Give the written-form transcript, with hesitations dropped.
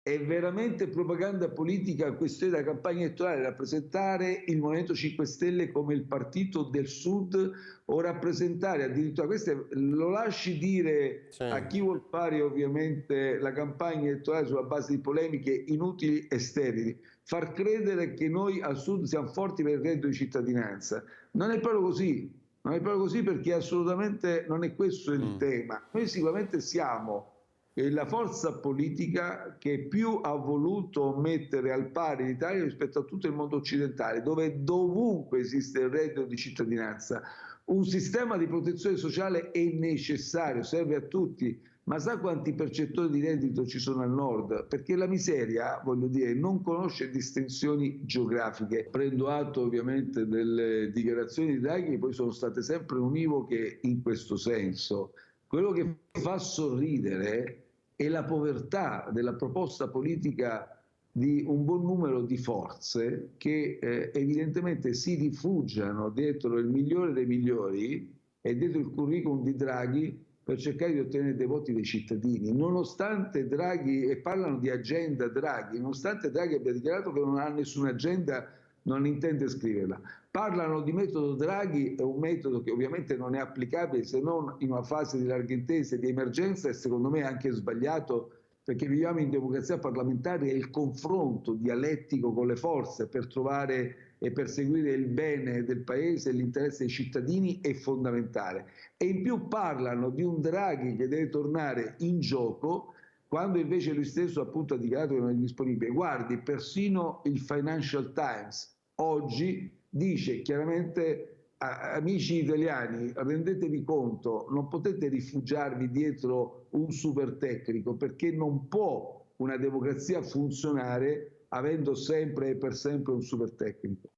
è veramente propaganda politica questione della campagna elettorale, rappresentare il Movimento 5 Stelle come il partito del Sud o rappresentare addirittura, questo lo lasci dire Sì. a chi vuol fare ovviamente la campagna elettorale sulla base di polemiche inutili e sterili, far credere che noi al Sud siamo forti per il reddito di cittadinanza. Non è proprio così, non è proprio così, perché assolutamente non è questo il tema. Noi sicuramente siamo la forza politica che più ha voluto mettere al pari l'Italia rispetto a tutto il mondo occidentale, dove dovunque esiste il reddito di cittadinanza. Un sistema di protezione sociale è necessario, serve a tutti, ma sa quanti percettori di reddito ci sono al nord? Perché la miseria, voglio dire, non conosce distinzioni geografiche. Prendo atto ovviamente delle dichiarazioni di Draghi, che poi sono state sempre univoche in questo senso. Quello che fa sorridere è la povertà della proposta politica di un buon numero di forze che evidentemente si rifugiano dietro il migliore dei migliori e dietro il curriculum di Draghi per cercare di ottenere dei voti dei cittadini, nonostante Draghi, e parlano di agenda Draghi, nonostante Draghi abbia dichiarato che non ha nessuna agenda, non intende scriverla. Parlano di metodo Draghi, è un metodo che ovviamente non è applicabile se non in una fase di larghe intese, di emergenza, e secondo me è anche sbagliato, perché viviamo in democrazia parlamentare e il confronto dialettico con le forze per trovare e perseguire il bene del paese e l'interesse dei cittadini è fondamentale. E in più parlano di un Draghi che deve tornare in gioco, quando invece lui stesso appunto ha dichiarato che non è disponibile. Guardi, persino il Financial Times oggi dice chiaramente: amici italiani, rendetevi conto, non potete rifugiarvi dietro un super tecnico, perché non può una democrazia funzionare avendo sempre e per sempre un super tecnico.